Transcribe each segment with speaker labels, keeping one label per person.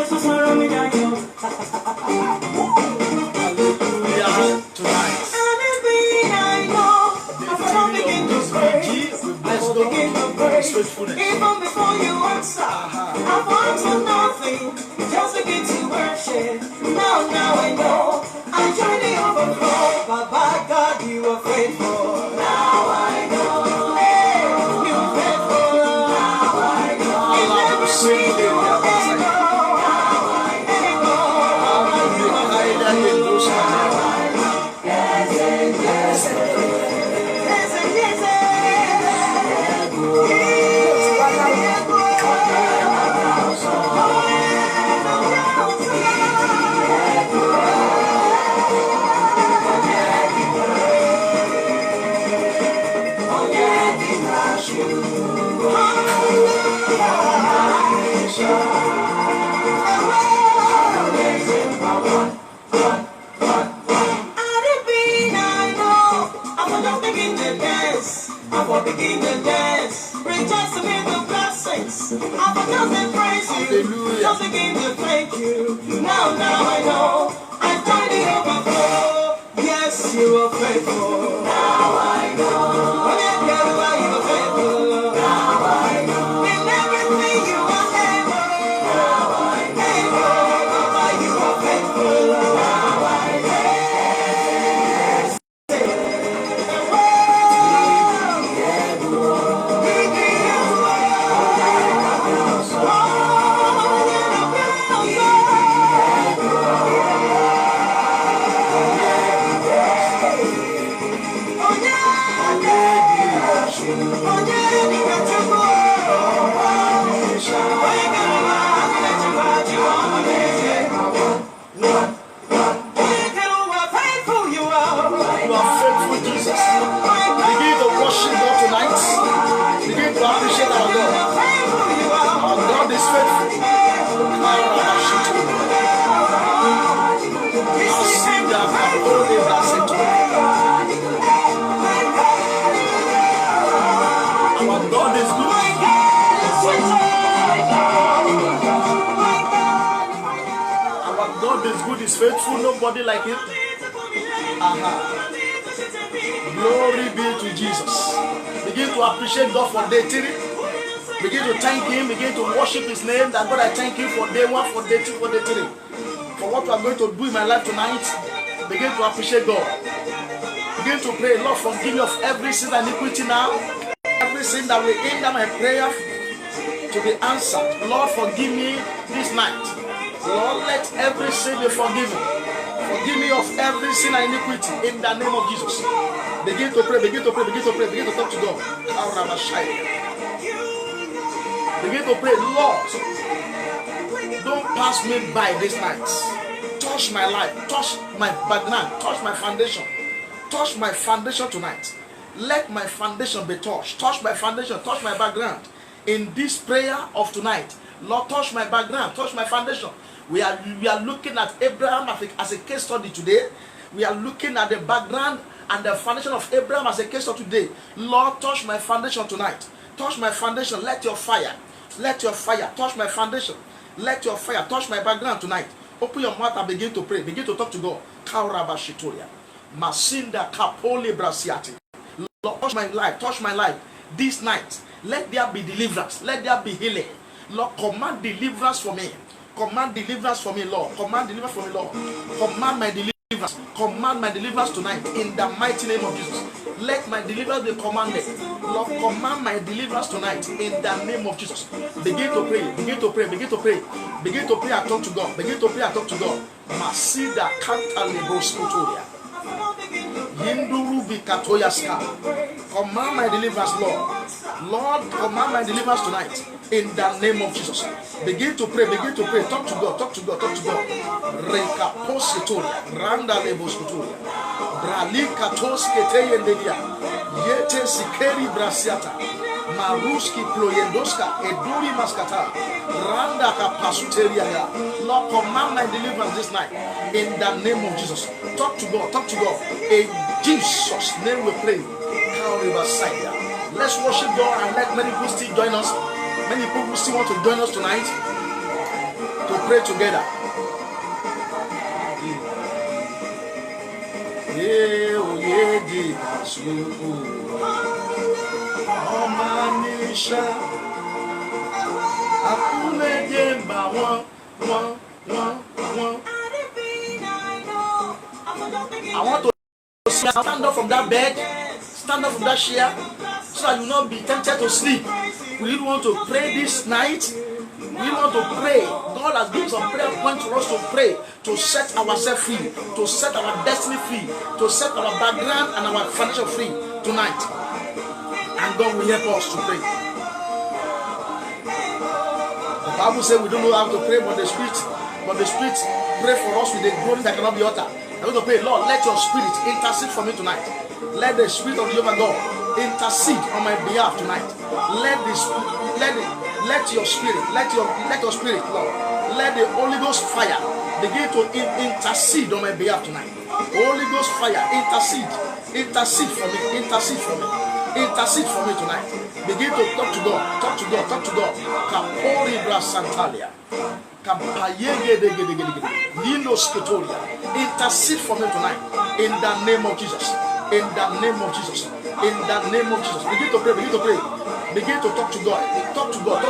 Speaker 1: Hallelujah tonight. Faithfulness. Even before you answer, I want to nothing. Just begin to worship. Now I know. I join the overflow. But by God, you are faithful. Now I know. You're faithful. Now I know. In everything you are able. Now I know. Begin to dance, rejoice to me the blessings. I will just praise you, hallelujah. Just begin to thank you. Now I know, I find the overflow. Yes, you are faithful. Now I know. When you are faithful. Now I know. In everything you are able. Now I know. Papa, you are faithful. Now I know. Faithful, nobody like him. Glory be to Jesus. Begin to appreciate God for day 3. Begin to thank him. Begin to worship his name. That God, I thank you for day 1, for day 2, for day 3. For what you are going to do in my life tonight. Begin to appreciate God. Begin to pray, Lord, forgive me of every sin and iniquity now. Every sin that will hinder my prayer to be answered. Lord, forgive me this night. Lord, let every sin be forgiven. Forgive me of every sin and iniquity in the name of Jesus. Begin to pray, begin to pray, begin to pray, begin to talk to God. Begin to pray, Lord, don't pass me by this night. Touch my life, touch my background, touch my foundation. Touch my foundation tonight. Let my foundation be touched. Touch my foundation, touch my background. In this prayer of tonight, Lord, touch my background, touch my foundation. We are looking at Abraham as a case study today. We are looking at the background and the foundation of Abraham as a case study today. Lord, touch my foundation tonight. Touch my foundation. Let your fire touch my foundation. Let your fire touch my background tonight. Open your mouth and begin to pray. Begin to talk to God. Kaurabashitoria. Masinda kapole brasiati. Lord, touch my life. Touch my life this night. Let there be deliverance. Let there be healing. Lord, command deliverance for me. Command deliverance for me, Lord. Command deliverance for me, Lord. Command my deliverance. Command my deliverance tonight in the mighty name of Jesus. Let my deliverance be commanded. Lord, command my deliverance tonight in the name of Jesus. Begin to pray. Begin to pray. Begin to pray. Begin to pray and talk to God. Begin to pray and talk to God. Masida kanta lebroskotoria. Yinduru vikatoyaska. Command my deliverance, Lord. Lord, command my deliverance tonight in the name of Jesus. Begin to pray, begin to pray. Talk to God, talk to God, talk to God. Reka positoria, randa leboskutoria. Bralika toskete yendedia. Yete sikeri brasiata. Maruski ployendoska eduri maskata. Randa kapasuteria. Lord, command my deliverance this night in the name of Jesus. Talk to God, talk to God. In Jesus' name we pray. Let's worship God and let many people still join us. Many people still want to join us tonight. to pray together. I want to stand up from that bed, stand up from that chair, so that you will not be tempted to sleep. We want to pray this night. We want to pray. God has given some prayer points for us to pray, to set ourselves free, to set our destiny free, to set our background and our financial free tonight. And God will help us to pray. The Bible says we don't know how to pray, but the Spirit pray for us with a groaning that cannot be uttered. I'm going to pray, Lord, let your Spirit intercede for me tonight. Let the Spirit of Jehovah God intercede on my behalf tonight. Let your Spirit, Lord, let the Holy Ghost fire begin to intercede on my behalf tonight. Holy Ghost fire, intercede for me, intercede for me tonight. Begin to talk to God. Kapori Brasantalia. Intercede for me tonight in the name of Jesus. In the name of Jesus. In the name of Jesus. Begin to pray. Begin to talk to God. Talk to God.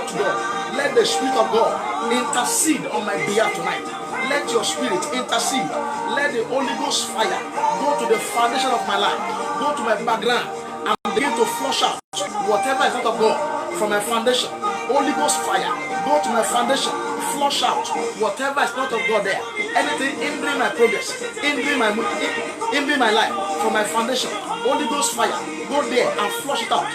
Speaker 1: Let the Spirit of God intercede on my behalf tonight. Let your Spirit intercede. Let the Holy Ghost fire go to the foundation of my life, go to my background, and begin to flush out whatever is not of God from my foundation. Holy Ghost fire, go to my foundation, flush out whatever is not of God there. Anything hindering my progress, hindering my life from my foundation. Holy Ghost fire, go there and flush it out.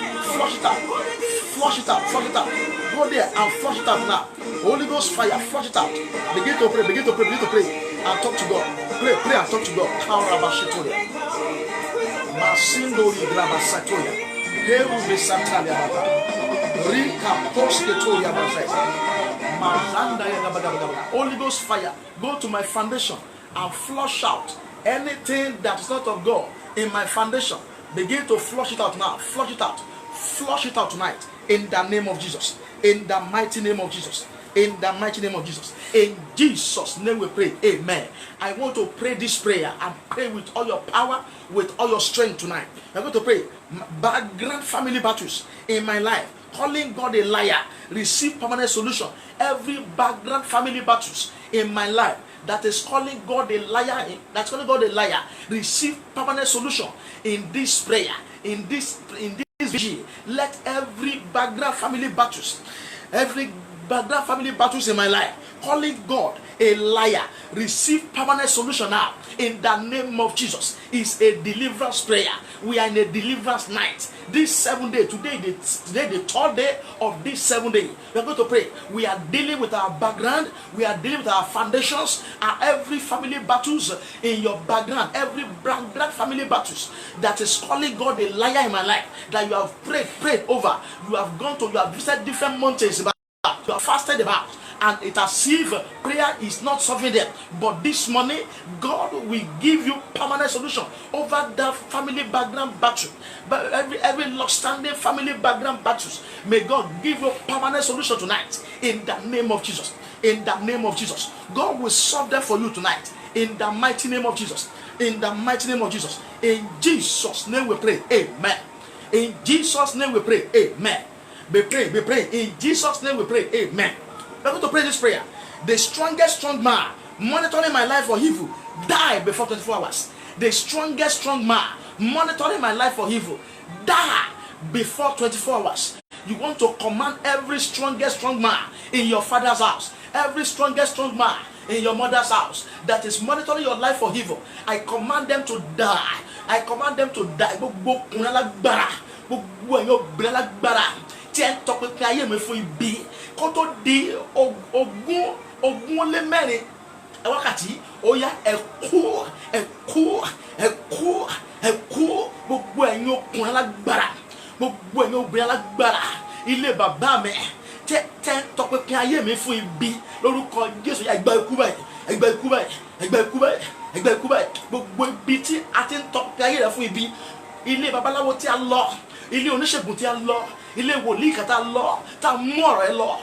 Speaker 1: Go there and flush it out now. Holy Ghost fire, flush it out. Begin to pray and talk to God. Pray and talk to God. Masindo Igrabasatoya. Heru Besatalia Baba. Rika Posketoya Bazai. Holy Ghost fire, go to my foundation and flush out anything that is not of God in my foundation. Begin to flush it out now. Flush it out tonight in the name of Jesus. In the mighty name of Jesus. In the mighty name of Jesus. In Jesus' name we pray. Amen. I want to pray this prayer and pray with all your power, with all your strength tonight. I'm going to pray background family battles in my life, calling God a liar, receive permanent solution. Every background family battles in my life that is calling God a liar, receive permanent solution in this prayer, in this vigil. Let every background family battles in my life, calling God a liar, receive permanent solution now in the name of Jesus. It's a deliverance prayer. We are in a deliverance night. This 7 day, today the third day of this 7 day. We are going to pray. We are dealing with our background. We are dealing with our foundations and every family battles in your background. Every background family battles that is calling God a liar in my life, that you have prayed over. You have visited different mountains about. You have fasted about, and it has if prayer is not solving them. But this morning, God will give you permanent solution over that family background battle. But every long-standing family background battles, may God give you permanent solution tonight in the name of Jesus. In the name of Jesus, God will solve them for you tonight. In the mighty name of Jesus. In the mighty name of Jesus. In Jesus' name we pray. Amen. In Jesus' name we pray. Amen. Be praying. In Jesus' name we pray. Amen. We're going to pray this prayer. The strongest strong man monitoring my life for evil die before 24 hours. The strongest strong man monitoring my life for evil die before 24 hours. You want to command every strongest strong man in your father's house, every strongest strong man in your mother's house that is monitoring your life for evil. I command them to die. I command them to die. Tí ẹ ń tọpẹ pé ayé mi fún ibi kó tó di ogún lé mẹ́rin wákàtí ó yá ẹ kú gbogbo ẹ̀yin okùn alágbára, gbogbo ẹ̀yin obìnrin alágbára ilé bàbá mi tí ẹ ń tọpẹ pé ayé mi fún ibi lórúkọ Jésù. Ẹgbẹ́ ikú báyìí gbogbo ibi tí a ti ń tọpẹ ayé rẹ fún ibi, ilé babaláwo tí a lọ, ilé oníṣègùn tí a lọ, ilé wòlíì kan tá a lọ, tá a mú ọ̀rọ̀ ẹ lọ,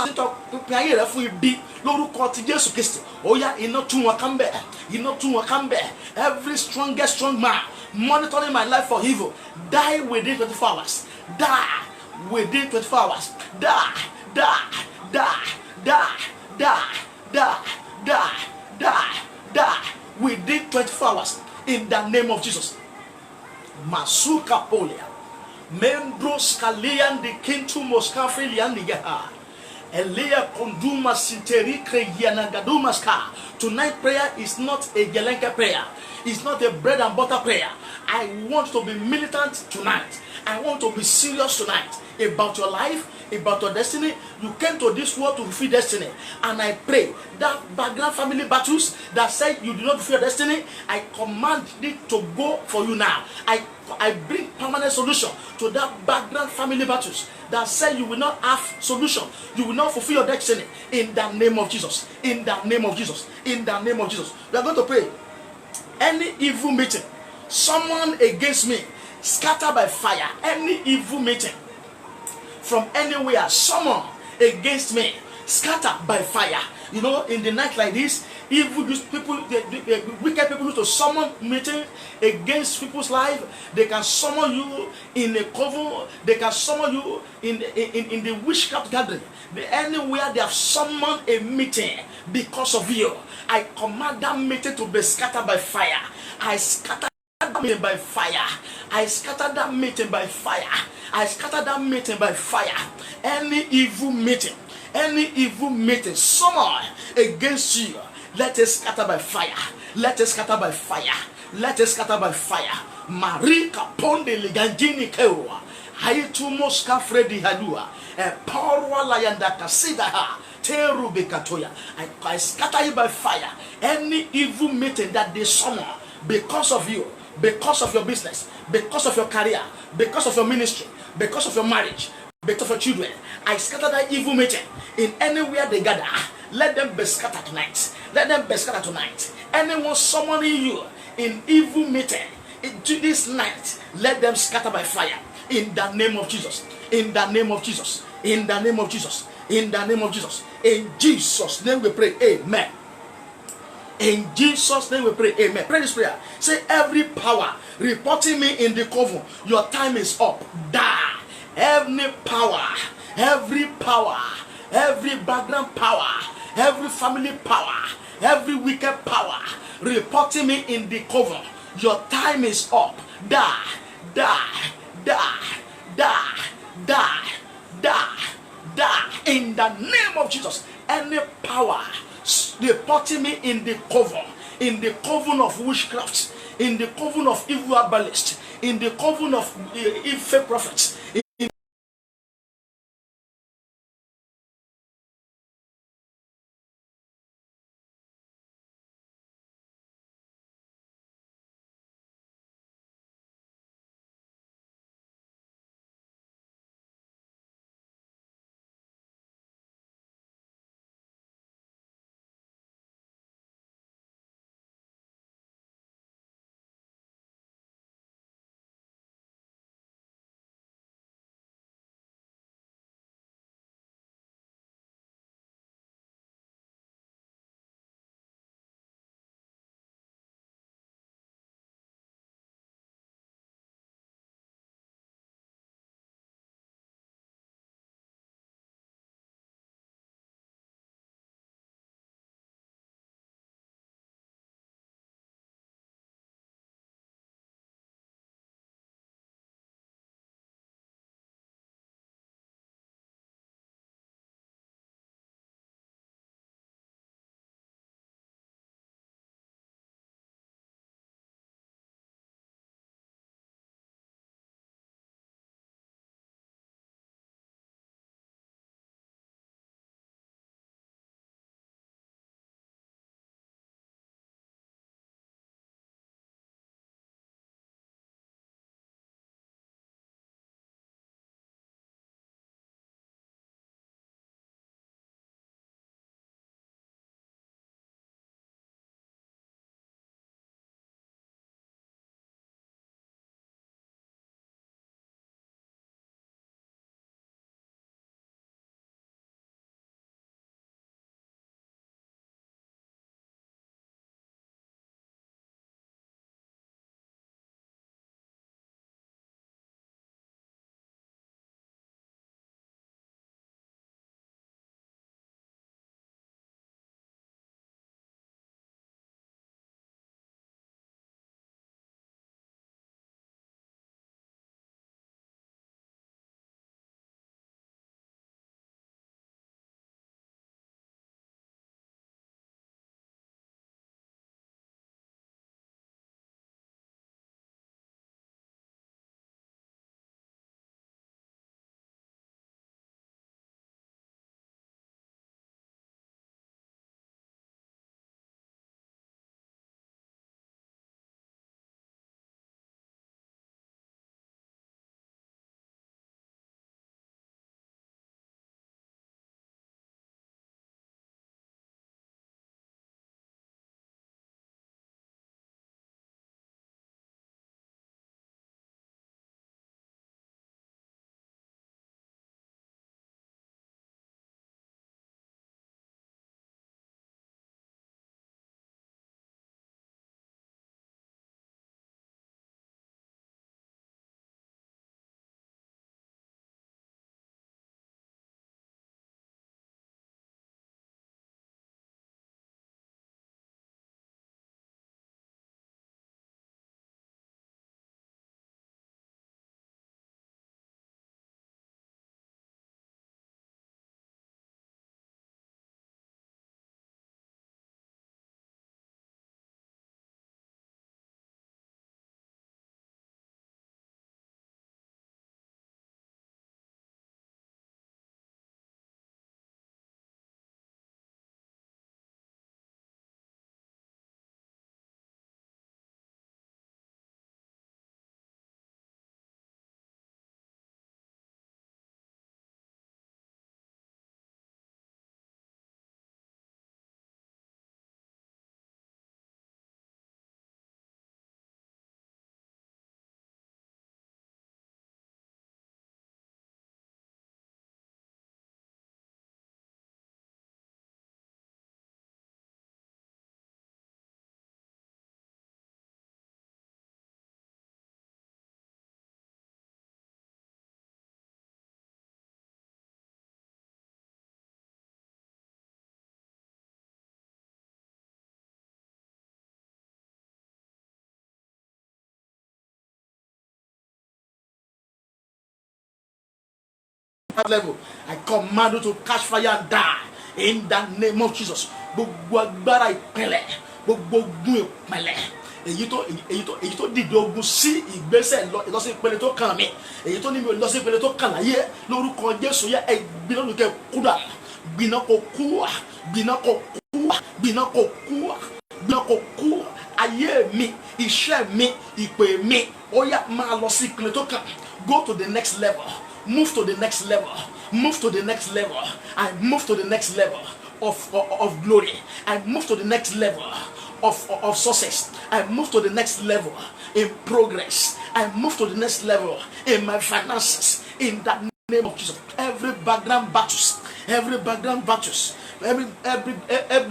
Speaker 1: títọ́ pípín ayé rẹ fún ibi lórúkọ ti Jésù Kristi ó yá iná tú wọn ká ń bẹ̀, iná tú wọn ká ń bẹ̀. Every strong man monitoring my life for evil, die within 24 hours. Die within 24 hours. Die, die, die, die, die, die, die, die, die within 24 hours in the name of Jesus. Masuka polia. Membros kalian di kintu moskafilian digaha. Elia konduma sinteri kregiana gadumaska. Tonight prayer is not a gelenke prayer. It's not a bread and butter prayer. I want to be militant tonight. I want to be serious tonight about your life, about your destiny. You came to this world to fulfill destiny. And I pray that background family battles that say you do not fulfill your destiny, I command it to go for you now. I bring permanent solution to that background family battles that say you will not have solution. You will not fulfill your destiny in the name of Jesus. In the name of Jesus. In the name of Jesus. We are going to pray. Any evil meeting, someone against me, scattered by fire. Any evil meeting from anywhere, someone against me, scattered by fire. You know, in the night like this, evil people, the wicked people used to summon meeting against people's life. They can summon you in a coven. They can summon you in the witchcraft gathering. Anywhere they have summoned a meeting because of you, I command that meeting to be scattered by fire. I scatter that meeting by fire. I scatter that meeting by fire. I scatter that meeting by fire. Any evil meeting, someone against you, let it scatter by fire. Let it scatter by fire. Let it scatter by fire. Marika ponde ligangini kewa. Haitu moska fredi hadua. Porwa layanda kasidaha. Teru bekatoya. I scatter you by fire. Any evil meeting that they summon because of you, because of your business, because of your career, because of your ministry, because of your marriage, because of your children, I scatter that evil meeting in anywhere they gather. Let them be scattered tonight. Let them be scattered tonight. Anyone summoning you in evil meeting into this night, let them scatter by fire in the name of Jesus. In the name of Jesus. In the name of Jesus. In the name of Jesus. In Jesus' name we pray. Amen. In Jesus' name we pray. Amen. Pray this prayer. Say, every power reporting me in the coven, your time is up. Die. Every power, every background power, every family power, every wicked power reporting me in the coven, your time is up. Die, die, die, die, die, die, die. In the name of Jesus, any power reporting me in the coven of witchcraft, in the coven of evil herbalists, in the coven of evil prophets, level. I command you to catch fire and die in the name of Jesus. Gbogbo agbára ìpẹ̀lẹ̀, gbogbo ogun ìpẹ̀lẹ̀, èyí tó dìde ogun sí ìgbésẹ̀ lọ sí ìpele tó kàn mí, èyí tó ní mi lọ sí ìpele tó kàn láyé, lórúkọ Jésù yẹ ẹgbẹ́ lórúkọ kúdà, gbiná kò kú, gbiná kò kú, gbiná kò kú, gbiná kò kú. Ayé mi, iṣẹ́ mi, ìpè mi, ó yá máa lọ sí ìpele tó kàn. Go to the next level. Move to the next level. Move to the next level. I move to the next level of glory. I move to the next level of success. I move to the next level in progress. I move to the next level in my finances. In that name of Jesus. Every background battles, every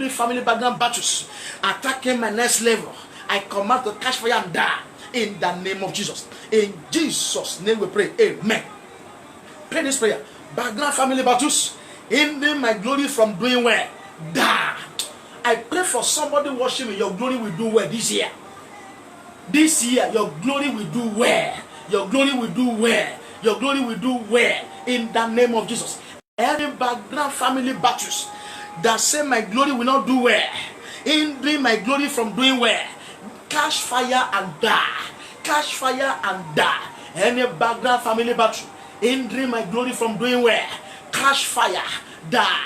Speaker 1: family background battles attacking my next level, I command to catch fire and die in the name of Jesus. In Jesus' name we pray. Amen. Pray this prayer. Background family battles hindering my glory from doing well, die. I pray for somebody watching me. Your glory will do well this year. This year, your glory will do well. Your glory will do well. Your glory will do well in the name of Jesus. Any background family battles that say my glory will not do well, hindering my glory from doing well, catch fire and die. Catch fire and die. Any background family battle hindering my glory from doing well, catch fire, die.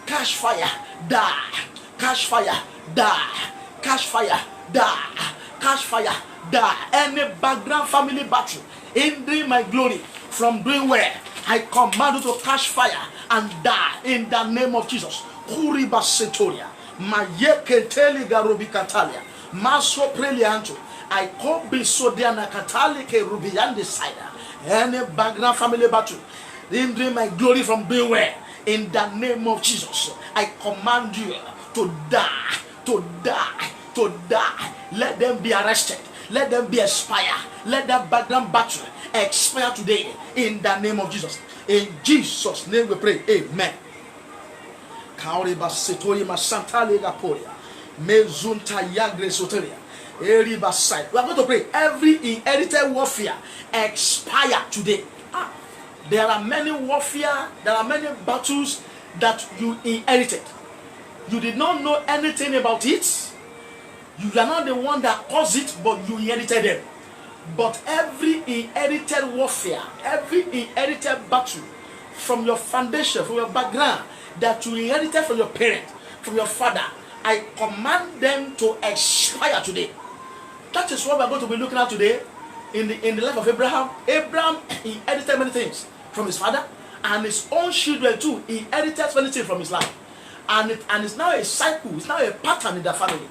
Speaker 1: Catch fire, die. Catch fire, die. Catch fire, die. Catch fire, die. Any background family battle hindering my glory from doing well, I command you to catch fire and die in the name of Jesus. Kuriba Setoria, Mayeketeli Garubi Katalia, Maso Prelianto, I call Bisodiana Katali Ke Rubian decider. Any background family battle hindering my glory from doing well, in the name of Jesus, I command you to die, to die, to die. Let them be arrested. Let them be expired. Let that background battle expire today in the name of Jesus. In Jesus' name we pray. Amen. We are going to pray. Every inherited warfare expire today. There are many warfare, there are many battles that you inherited. You did not know anything about it. You are not the one that caused it, but you inherited them. But every inherited warfare, every inherited battle from your foundation, from your background, that you inherited from your parent, from your father, I command them to expire today. That is what we are going to be looking at today in the life of Abraham. Abraham inherited many things from his father, and his own children too inherited many things from his life. And it's now a cycle, it's now a pattern in the family.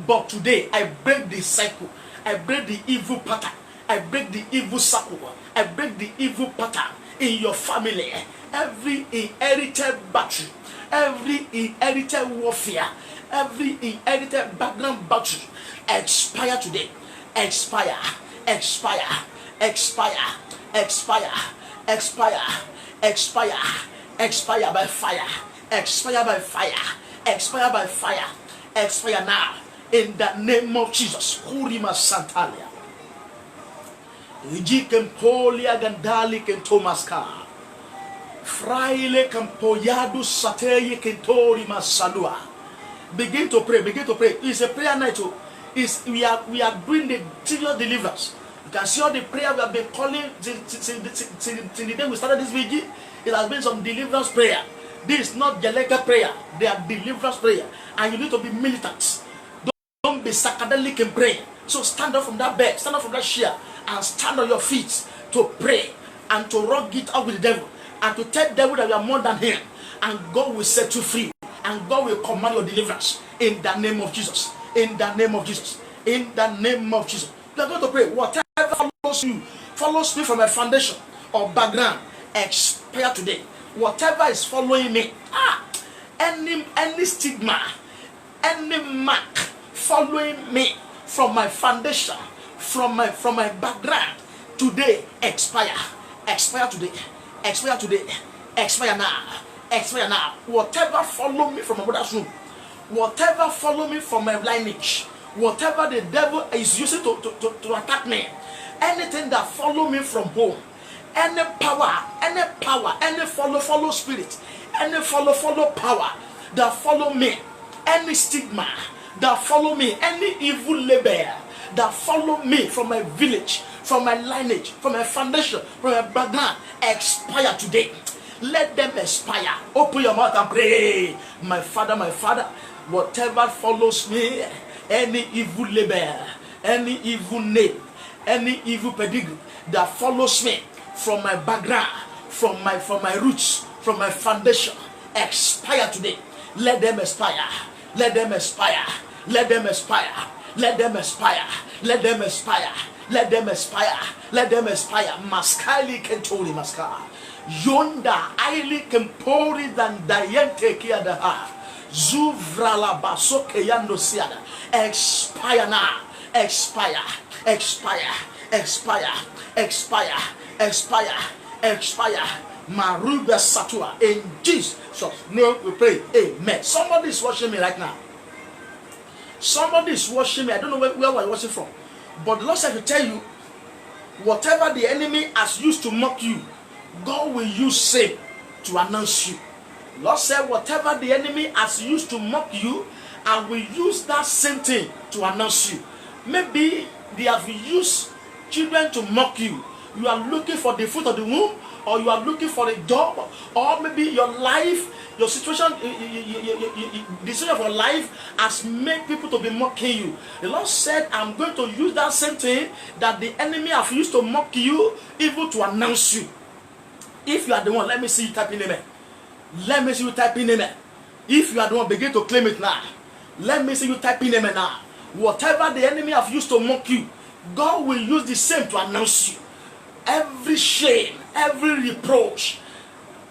Speaker 1: But today, I break the cycle. I break the evil pattern. I break the evil cycle. I break the evil pattern in your family. Every inherited battle, every inherited warfare, every inherited background battle, expire today. Expire, expire, expire, expire, expire, expire, expire by fire, expire by fire, expire by fire, expire now. In the name of Jesus. Kurima Santalia. Iji Kempolia Gandali Kentomaska. Fraile Kampoyadu Sateye Kentori Masalua. Begin to pray, begin to pray. It's a prayer night. We are doing the serious deliverance. You can see all the prayer we have been calling since the day we started this vigil. It has been some deliverance prayer. This is not Jaleka prayer. They are deliverance prayer. And you need to be militant. Don't be psychedelic in prayer. So stand up from that bed, stand up from that chair, and stand on your feet to pray and to rock it out with the devil and to tell the devil that you are more than him. And God will set you free. And God will command your deliverance in the name of Jesus. In the name of Jesus. In the name of Jesus. You are going to pray. Whatever follows me from a foundation or background, expire today. Whatever is following me, any stigma, any mark following me from my foundation, from my background, today expire today, expire today, expire now. Whatever follow me from my mother's room, whatever follow me from my lineage, whatever the devil is using to attack me, anything that follow me from home, Any power, any follow spirit, any follow power that follow me, any stigma that follow me, any evil label that follow me from my village, from my lineage, from my foundation, from my background, expire today. Let them expire. Open your mouth and pray. My Father, whatever follows me, any evil label, any evil name, any evil pedigree that follows me from my background, from my roots, from my foundation, expire today. Let them expire. Let them expire. Let them expire. Let them expire. Let them expire. Let them expire. Let them expire. Maskali kentori maska. Yonda aili kempori than dayente kiadaha. Zuvrala basoke yando siada. Expire now. Expire. Expire. Expire. Expire. Expire. Expire. Maruba Satua. In Jesus' name we pray. Amen. Somebody is watching me right now. Somebody is watching me. I don't know where we're watching from. But the Lord said to tell you, whatever the enemy has used to mock you, God will use same to announce you. The Lord said, whatever the enemy has used to mock you, I will use that same thing to announce you. Maybe they have used children to mock you. You are looking for the fruit of the womb, or you are looking for a job, or maybe your life, your situation, the situation of your life has made people to be mocking you. The Lord said, I'm going to use that same thing that the enemy have used to mock you, even to announce you. If you are the one, let me see you type in amen. Let me see you type in amen. If you are the one, begin to claim it now. Let me see you type in amen now. Whatever the enemy have used to mock you, God will use the same to announce you. Every shame, every reproach,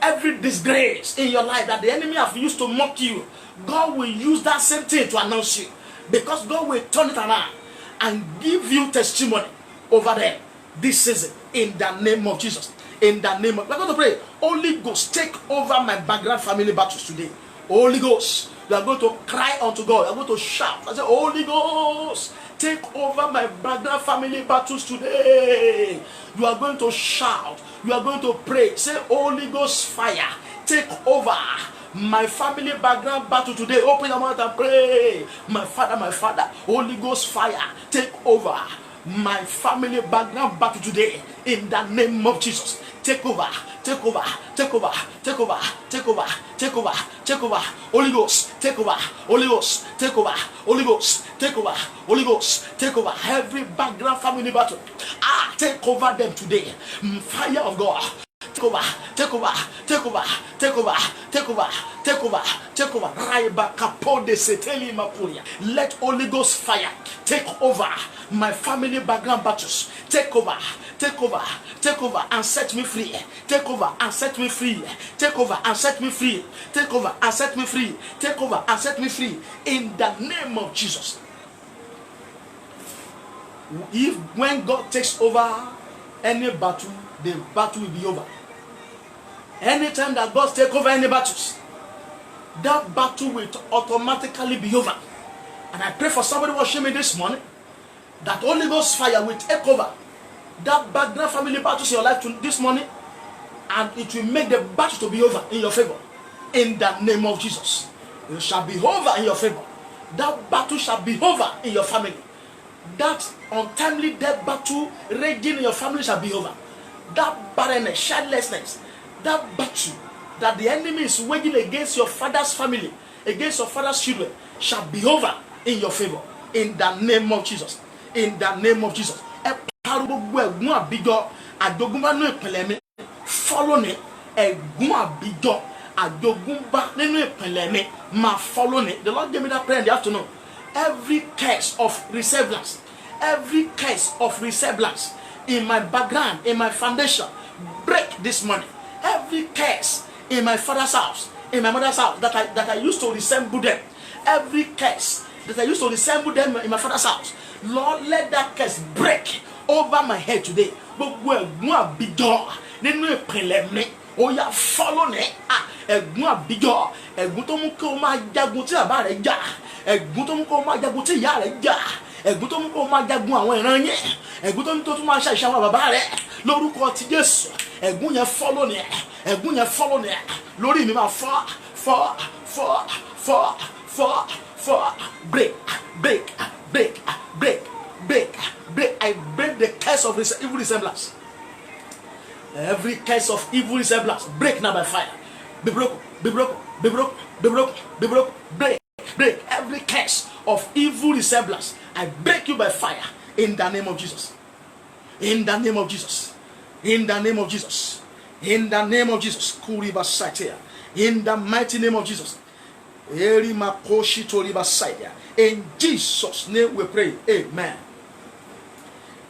Speaker 1: every disgrace in your life that the enemy have used to mock you, God will use that same thing to announce you. Because God will turn it around and give you testimony over them this season in the name of Jesus. In the name of, we're going to pray. Holy Ghost, take over my background family battles today. Holy Ghost, you are going to cry unto God. You are going to shout. I say, Holy Ghost, take over my background family battles today. You are going to shout. You are going to pray. Say, Holy Ghost fire, take over my family background battle today. Open your mouth and pray. My Father, Holy Ghost fire, take over my family background battle today. In the name of Jesus. Take over, take over, take over, take over, take over, take over, take over. Holy Ghost, take over. Holy Ghost, take over. Holy Ghost, take over. Holy Ghost, take over every background family battle. Take over them today. Fire of God. Take over, take over, take over, take over, take over, take over, take over. Raiba kapode seteli mapulia. Let Holy Ghost fire take over my family background battles. Take over, take over, take over and set me free. Take over and set me free. Take over and set me free. Take over and set me free. Take over and set me free. In the name of Jesus. If when God takes over any battle, the battle will be over. Anytime that God takes over any battles, that battle will automatically be over. And I pray for somebody watching me this morning, that Holy Ghost fire will take over that background family battles in your life this morning, and it will make the battle to be over in your favor. In the name of Jesus. It shall be over in your favor. That battle shall be over in your family. That untimely death battle raging in your family shall be over. That barrenness, childlessness, that battle that the enemy is waging against your father's family, against your father's children, shall be over in your favor. In the name of Jesus. In the name of Jesus. Follow me. Follow me. The Lord gave me that prayer in the afternoon. Every curse of resemblance, every curse of resemblance in my background, in my foundation, break this morning. Every curse in my father's house, in my mother's house, that I used to resemble them, every curse that I used to resemble them in my father's house, Lord, let that curse break over my head today. Oh yeah, follow me. Ẹ̀gún àbíjọ, ẹ̀gún tó mú kí o máa jagun tí bàbá rẹ̀ jà, ẹ̀gún tó mú kí o máa jagun tí ìyá rẹ̀ jà, ẹ̀gún tó mú kí o máa jagun àwọn ìran yẹn, ẹ̀gún tó mú tó tún máa ṣàìṣe àwọn bàbá rẹ̀ lórúkọ ti Jésù. ẹ̀gún yẹn fọ́ lónìí, ẹ̀gún yẹn fọ́ lónìí, lórí mi máa fọ́, fọ́, fọ́, fọ́, fọ́, fọ́, break, break, break, break, break, break. I break the curse of evil resemblance. Every curse of evil resemblance, break now by fire. Be broken, be broken, be broken, be broken, be broken, break, break. Every curse of evil resemblance, I break you by fire in the name of Jesus. In the name of Jesus. In the name of Jesus. In the name of Jesus. Kuriba Saitia. In the mighty name of Jesus. In Jesus' name we pray. Amen.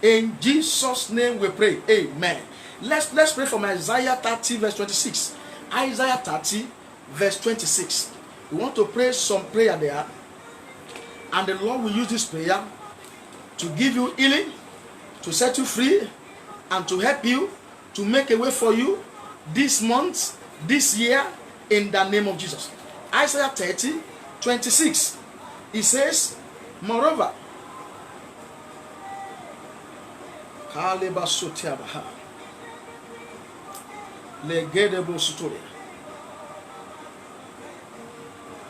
Speaker 1: In Jesus' name we pray. Amen. Let's pray from Isaiah 30 verse 26. Isaiah 30 verse 26. We want to pray some prayer there. And the Lord will use this prayer to give you healing, to set you free, and to help you, to make a way for you this month, this year, in the name of Jesus. Isaiah 30, 26. It says, moreover,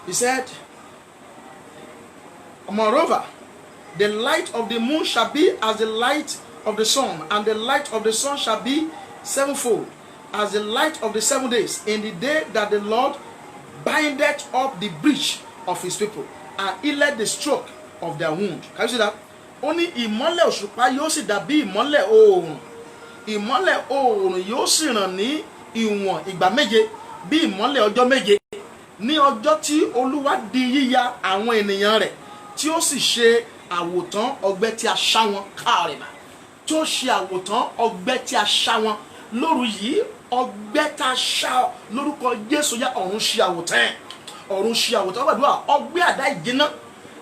Speaker 1: he said, moreover, the light of the moon shall be as the light of the sun, and the light of the sun shall be sevenfold, as the light of the 7 days, in the day that the Lord bindeth up the breach of his people, and healed the stroke of their wound. Can you see that? Only ìmọ́lẹ̀ òṣùpá yóò sì dàbí ìmọ́lẹ̀ oòrùn. Ìmọ́lẹ̀ oòrùn yóò sì ràn ní ìwọ̀n ìgbà méje, bí ìmọ́lẹ̀ ọjọ́ méje. Ní ọjọ́ tí Olúwa di yíya àwọn ènìyàn rẹ̀, tí ó sì ṣe àwòtán ọgbẹ́ tí a ṣá wọn káàrìmà, tí ó ṣe àwòtán ọgbẹ́ tí a ṣá wọn lóru yìí, ọgbẹ́ tá a ṣá lórúkọ Jésù yá ọ̀run ṣe àwòtán, ọ̀run ṣe àwòtán. Gbàdúrà ọgbẹ́ àdá ìjìnà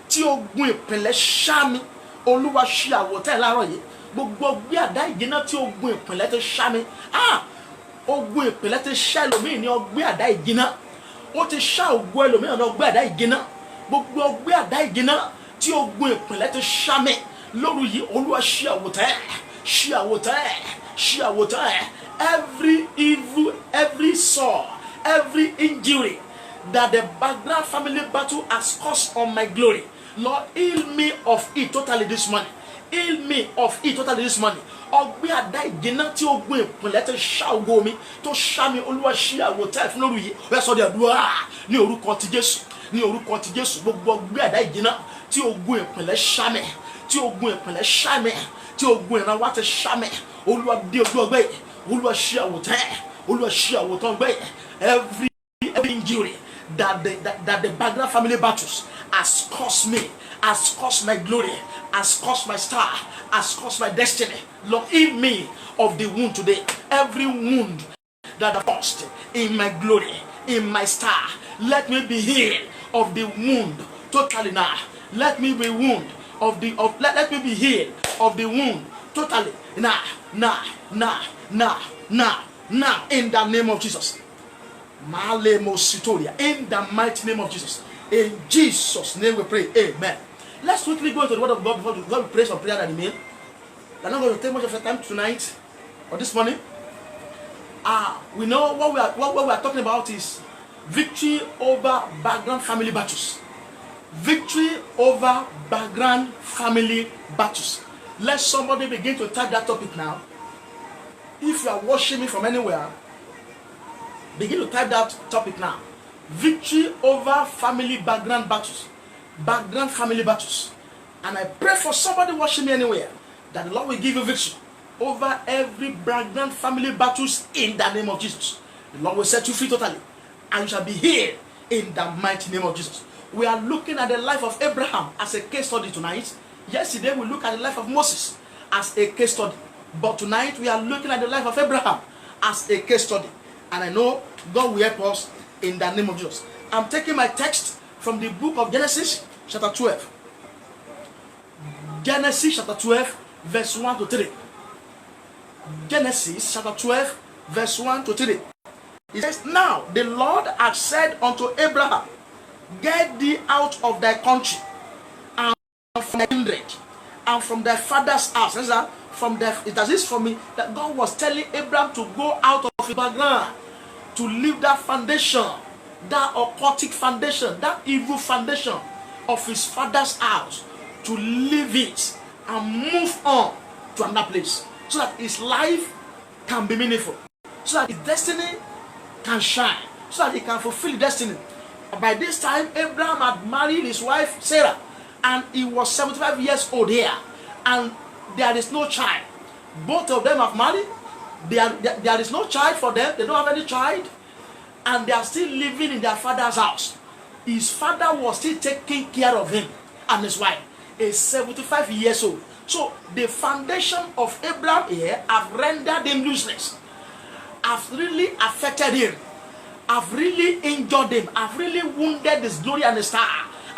Speaker 1: tí ogun ìpìlẹ̀ ṣá mi, Olúwa ṣe àwòtán láàárọ̀ yìí. Gbogbo ọgbẹ́ àdá ìjìnà tí ogun ìpìlẹ̀ ti ṣá mi, ogun ìpìlẹ̀ ti ṣá ẹlòmíì ní ọgbẹ́ àdá ìjìnà, ó ti ṣá ògo ẹlòmíì ní ọgbẹ́ àdá ìjìnà. Gbogbo ọgbẹ́ àdá ìjìnà tí ogun ìpìlẹ̀ ti ṣá mi lóru yìí, Olúwa ṣe àwòtán, ṣe àwòtán, ṣe àwòtán. Every evil, every sore, every injury that the background family battle has caused on my glory, Lord, heal me of it totally this morning. Heal me of it totally this morning. Ọgbẹ́ àdá ìjìnà tí ogun ìpìlẹ̀ ti ṣá ògo mi, tó ṣá mi, Olúwa ṣe àwòtán fún lóru yìí. Ó sọ di àdúrà ní orúkọ ti Jésù, ní orúkọ ti Jésù. Gbogbo ọgbẹ́ àdá ìjìnà tí ogun ìpìlẹ̀ ṣá mi, tí ogun ìpìlẹ̀ ṣá mi, tí ogun ìrànwá ti ṣá mi, Olúwa dé ojú ọgbẹ́ yìí, Olúwa ṣe àwòtán, Olúwa ṣe àwòtán ọgbẹ́ yìí. Every injury that the background family battles has caused me, has caused my glory, has caused my star, has caused my destiny, Lord, heal me of the wound today. Every wound that I caused in my glory, in my star, let me be healed of the wound totally now. Let me be wound of the let me be healed of the wound totally now, in the name of Jesus. In the mighty name of Jesus. In Jesus' name we pray. Amen. Let's quickly go into the word of God before we pray some prayer that remain. I'm not going to take much of your time tonight or this morning. We know what we are talking about is victory over background family battles. Victory over background family battles. Let somebody begin to type that topic now. If you are watching me from anywhere, begin to type that topic now. Victory over family background battles. Background family battles. And I pray for somebody watching me anywhere that the Lord will give you victory over every background family battles in the name of Jesus. The Lord will set you free totally, and you shall be healed in the mighty name of Jesus. We are looking at the life of Abraham as a case study tonight. Yesterday we looked at the life of Moses as a case study. But tonight we are looking at the life of Abraham as a case study. And I know God will help us in the name of Jesus. I'm taking my text from the book of Genesis chapter 12. Genesis chapter 12 verse 1 to 3. Genesis chapter 12 verse 1 to 3. It says, now the Lord had said unto Abraham, get thee out of thy country, and from thy kindred, and from thy father's house, from the, it is from me that God was telling Abraham to go out of his background, to leave that foundation, that occultic foundation, that evil foundation of his father's house, to leave it and move on to another place, so that his life can be meaningful, so that his destiny can shine, so that he can fulfill his destiny. By this time, Abraham had married his wife Sarah, and he was 75 years old here, and there is no child. Both of them have married. There is no child for them. They don't have any child, and they are still living in their father's house. His father was still taking care of him and his wife, a 75 years old. So the foundation of Abraham here have rendered him useless, have really affected him, have really injured him, have really wounded his glory and his star.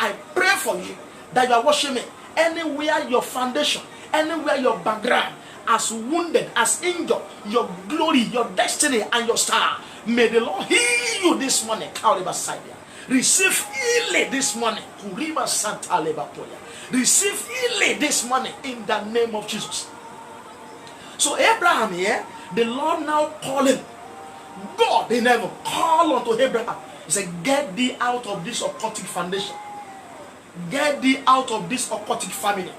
Speaker 1: I pray for you that you are watching me. Anywhere your foundation, anywhere your background has wounded, has injured your glory, your destiny, and your star, may the Lord heal you this morning. Receive healing this morning. Receive healing this morning in the name of Jesus. So Abraham here, the Lord now called him. God in heaven called unto Abraham. He said, get thee out of this occultic foundation. Get thee out of this occultic family.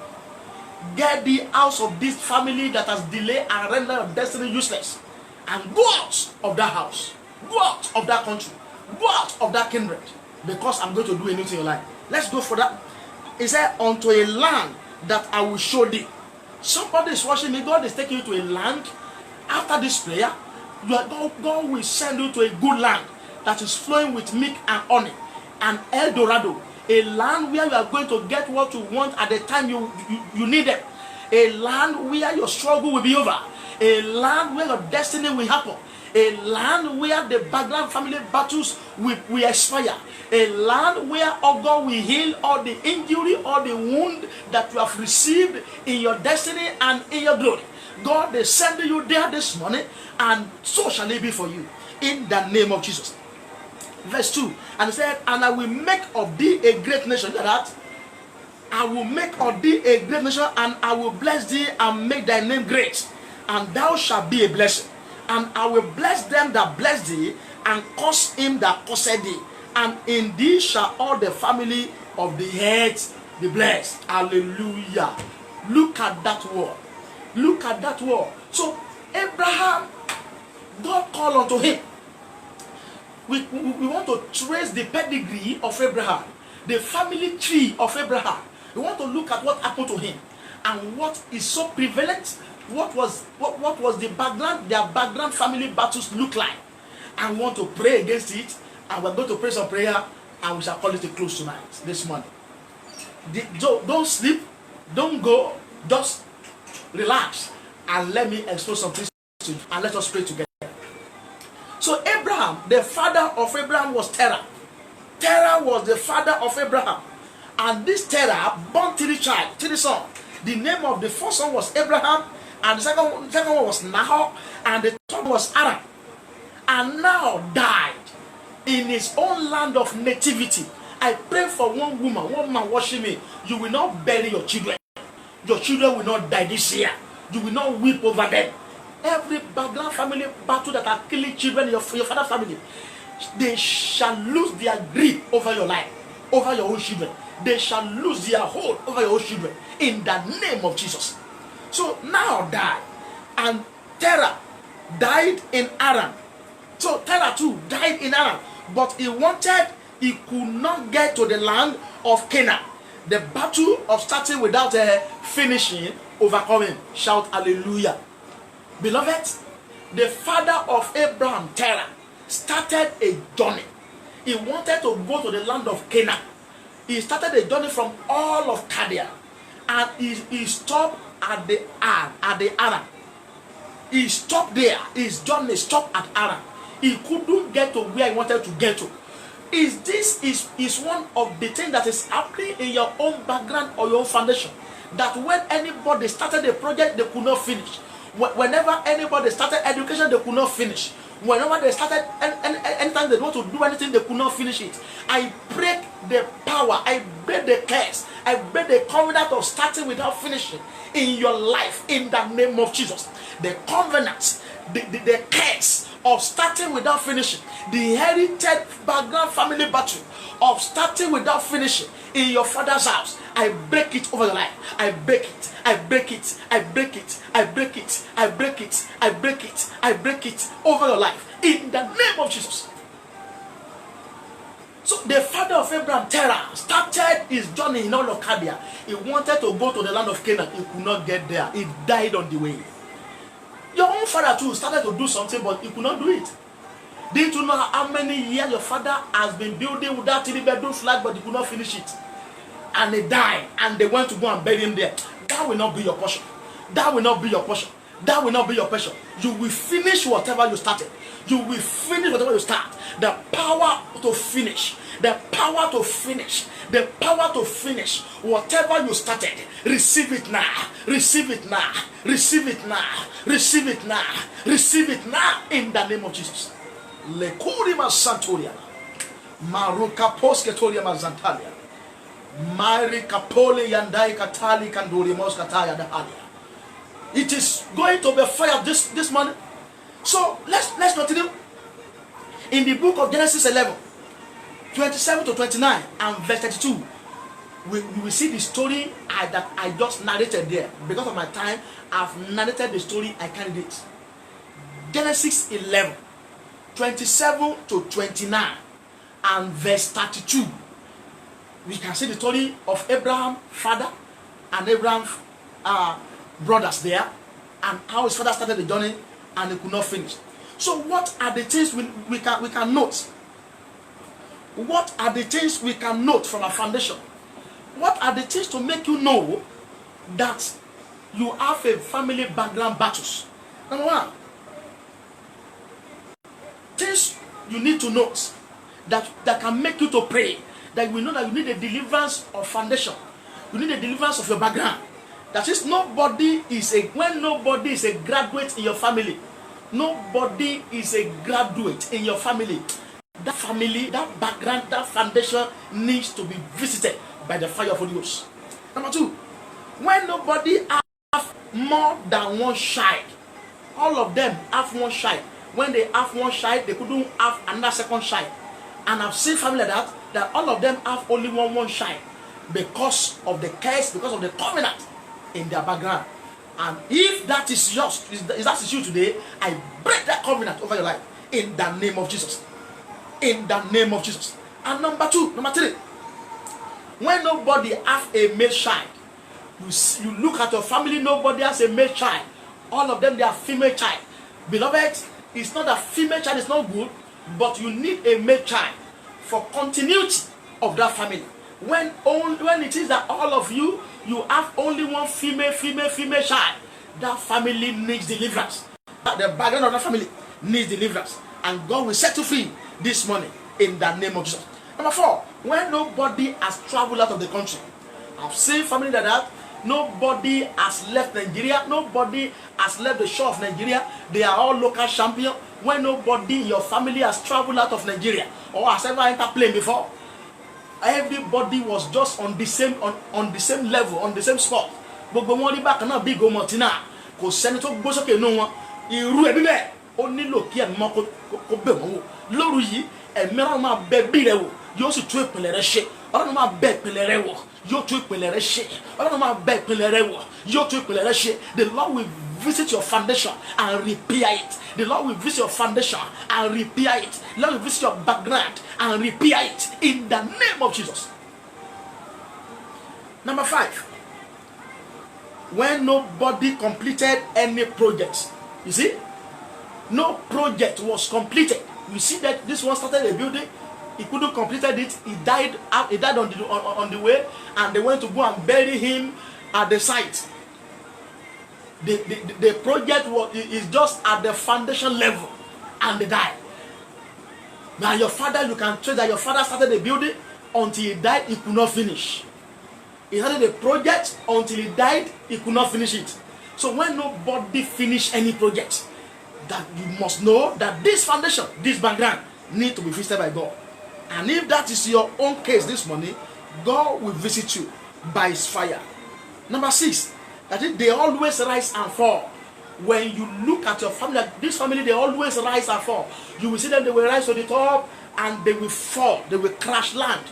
Speaker 1: Get thee out of this family that has delayed and rendered your destiny useless. And go out of that house. Go out of that country. Go out of that kindred. Because I'm going to do a new thing in your life. Let's go for that. He said, unto a land that I will show thee. Somebody is watching me. God is taking you to a land. After this prayer, God will send you to a good land that is flowing with milk and honey. An El Dorado. A land where you are going to get what you want at the time you need it. A land where your struggle will be over. A land where your destiny will happen. A land where the background family battles will expire. A land where God will heal all the injury, all the wound that you have received in your destiny and in your glory. God is sending you there this morning, and so shall it be for you. In the name of Jesus. Verse 2. And he said, and I will make of thee a great nation. Look at that. I will make of thee a great nation, and I will bless thee and make thy name great. And thou shalt be a blessing. And I will bless them that bless thee, and curse him that curseth thee. And in thee shall all the family of the earth be blessed. Hallelujah. Look at that word. Look at that word. So Abraham, God called unto him. We want to trace the pedigree of Abraham, the family tree of Abraham. We want to look at what happened to him and what is so prevalent. What was the background, their background family battles look like. And we want to pray against it. And we're going to pray some prayer, and we shall call it a close tonight, this morning. Don't sleep, don't go, just relax, and let me expose some things to you, and let us pray together. So Abraham, the father of Abraham was Terah. Terah was the father of Abraham. And this Terah born three sons. The name of the first son was Abraham, and the second one was Nahor, and the third was Aram. And now died in his own land of nativity. I pray for one man watching me. You will not bury your children. Your children will not die this year. You will not weep over them. Every background family battle that are killing children in your father's family, they shall lose their grip over your life, over your own children. They shall lose their hold over your own children in the name of Jesus. So now died, and Terah died in Aram. So Terah too died in Aram, but he could not get to the land of Canaan. The battle of starting without finishing, overcoming. Shout hallelujah. Beloved, the father of Abraham, Terah, started a journey. He wanted to go to the land of Canaan. He started a journey from all of Chaldean, and he stopped at the Aram. He stopped there. His journey stopped at Aram. He couldn't get to where he wanted to get to. This is one of the things that is happening in your own background or your own foundation. That when anybody started a project, they could not finish. Whenever anybody started education, they could not finish. Whenever they started, anytime they want to do anything, they could not finish it. I break the power, I break the curse, I break the covenant of starting without finishing in your life in the name of Jesus. The covenant, the curse of starting without finishing, the inherited background family battle of starting without finishing in your father's house, I break it over your life. I break it. I break it. I break it. I break it. I break it. I break it. I break it over your life in the name of Jesus. So the father of Abraham, Terah, started his journey in all of Chaldea. He wanted to go to the land of Canaan. He could not get there. He died on the way. Your own father too started to do something, but he could not do it. Didn't you know how many years your father has been building with that 3-bedroom flat, but he could not finish it? And he died, and they went to go and bury him there. That will not be your portion. That will not be your portion. That will not be your portion. You will finish whatever you started. You will finish whatever you start. The power to finish. The power to finish. The power to finish whatever you started. Receive it now. Receive it now. Receive it now. Receive it now. Receive it now in the name of Jesus. Lekurima Santoria. Maruka Posketoria Mazantalia. Mari Kapole Yandai Katali Kanduri Moskataya Dahalia. It is going to be fire this morning. So let's continue. In the book of Genesis 11, 27 to 29 and verse 32, we will see the story that I just narrated there. Because of my time, I've narrated the story, I carried it. Genesis 11, 27 to 29 and verse 32. We can see the story of Abraham, father, and Abraham brothers there, and how his father started the journey and he could not finish. So what are the things we can note? What are the things we can note from our foundation? What are the things to make you know that you have a family background battles? Number one, things you need to note that can make you to pray, that we know that you need a deliverance of foundation. You need a deliverance of your background. That is, when nobody is a graduate in your family, nobody is a graduate in your family. That family, that background, that foundation needs to be visited by the fire of Holy Ghost. Number two, when nobody have more than one child, all of them have one child. When they have one child, they couldn't have another second child. And I've seen family like that all of them have only one child because of the curse, because of the covenant in their background. And if that is yours, if that is you today, I break that covenant over your life in the name of Jesus. In the name of Jesus. And number three, when nobody have a male child, you look at your family, nobody has a male child. All of them, they are female child. Beloved, it's not that female child is not good, but you need a male child for continuity of that family. When it is that all of you have only one female child, that family needs deliverance. The background of that family needs deliverance. And God will set you free this morning in the name of Jesus. Number four, when nobody has traveled out of the country. I've seen family like that. Nobody has left Nigeria. Nobody has left the shore of Nigeria. They are all local champions. When nobody in your family has traveled out of Nigeria or has ever entered plane before, everybody was just on the same level, on the same spot. Gbogbo wọn rí bákan náà bí Ìgò Mọ̀tínà, kò sẹ́ni tó gbó sókè nínú wọn. Irú ẹbí bẹ́ẹ̀ ó nílò kí ẹ̀mí mọ́ kó bẹ̀ wọ́n wò. Lóru yìí ẹ̀mí Ọlọ́run máa bẹ bí rẹ wò, yóò sì tún ìpìlẹ̀ rẹ ṣe. Ọlọ́run máa bẹ ìpìlẹ̀ rẹ wò, yóò tún ìpìlẹ̀ rẹ ṣe. Ọlọ́run máa bẹ ìpìlẹ̀ rẹ wò, yóò tún ìpìlẹ̀ rẹ ṣe. The Lord will visit your foundation and repair it. The Lord will visit your foundation and repair it. The Lord will visit your background and repair it in the name of Jesus. Number five, when nobody completed any project. You see, no project was completed. You see that this one started a building, he couldn't completed it. He died on the way, and they went to go and bury him at the site. The project is just at the foundation level, and they died. Now your father, you can trace that your father started the building until he died, he could not finish. He started the project until he died, he could not finish it. So when nobody finish any project, that you must know that this foundation, this background, need to be visited by God. And if that is your own case this morning, God will visit you by his fire. Number 6, that is, they always rise and fall. When you look at your family, this family, they always rise and fall. You will see them, they will rise to the top and they will fall. They will crash land.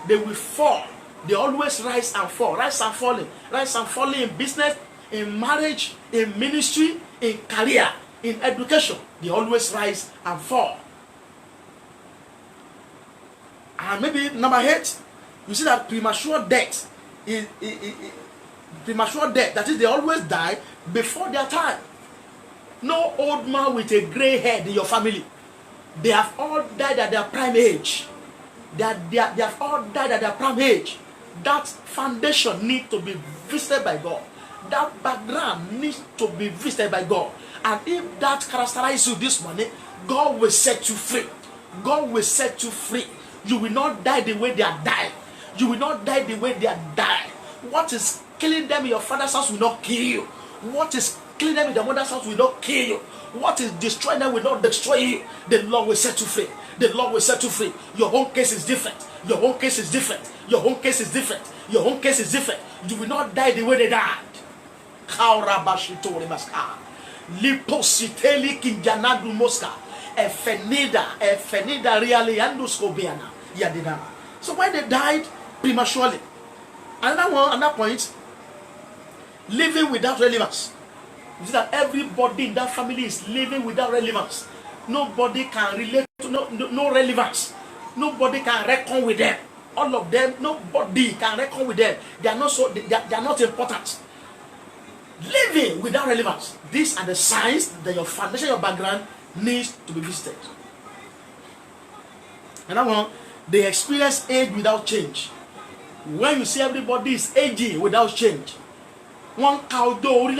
Speaker 1: They will fall. They always rise and fall. Rise and falling. Rise and falling in business, in marriage, in ministry, in career, in education. They always rise and fall. And maybe number 8, you see that premature death premature death, that is, they always die before their time. No old man with a gray head in your family. They have all died at their prime age. They have all died at their prime age. That foundation needs to be visited by God. That background needs to be visited by God. And if that characterizes you this morning, God will set you free. God will set you free. You will not die the way they are dying. You will not die the way they are dying. What is killing them in your father's house will not kill you. What is killing them in their mother's house will not kill you. What is destroying them will not destroy you. The Lord will set you free. The Lord will set you free. Your own case is different. Your own case is different. Your own case is different. Your own case is different. You will not die the way they died. Lipositeli kinjanadu moska. Efenida really anduskobiana. Yadina. So when they died prematurely, another point, living without relevance. You see that everybody in that family is living without relevance. Nobody can relate to no relevance. Nobody can reckon with them. All of them, nobody can reckon with them. They are not important. Living without relevance. These are the signs that your foundation, your background needs to be visited. Another one, they experience age without change. When you see everybody is aging without change, one cow do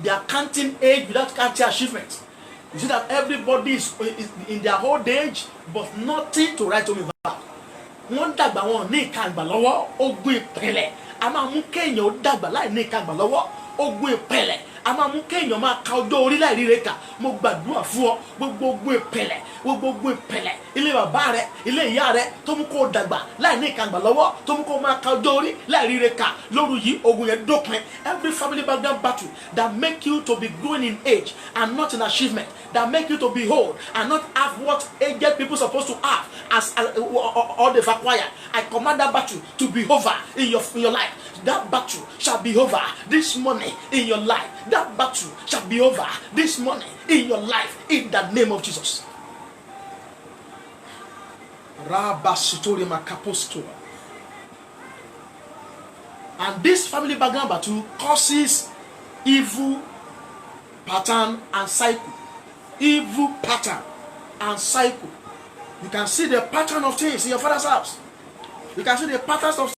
Speaker 1: they are counting age without counting achievement. You see that everybody is in their old age, but nothing to write home about. One dagba one ní ìkàgbà lọ́wọ́ ogun ìpẹ̀lẹ̀ a máa mú kéèyàn ó dàgbà láì ní ìkàgbà lọ́wọ́ ogun ìpẹ̀lẹ̀ a máa mú kéèyàn máa ka ọjọ́ orí láì ríre kà. Mo gbàdúrà fún ọ gbogbo ogun ìpẹ̀lẹ̀ gbogbo ogun ìpẹ̀lẹ̀ ilé bàbá rẹ ilé ìyá rẹ tó mú kó dàgbà láì ní ìkàgbà lọ́wọ́ tó mú kó máa ka ọjọ́ orí láì ríre kà lóru yìí ogun yẹn dópin. Every family background battle that make you to be growing in age and not in achievement, that make you to be old and not have what aged people supposed to have as all they've acquired, I command that battle to be over in your life. That battle shall be over this morning in your life. That battle shall be over this morning in your life in the name of Jesus. And this family background battle causes evil pattern and cycle. Evil pattern and cycle. You can see the pattern of things in your father's house. You can see the patterns of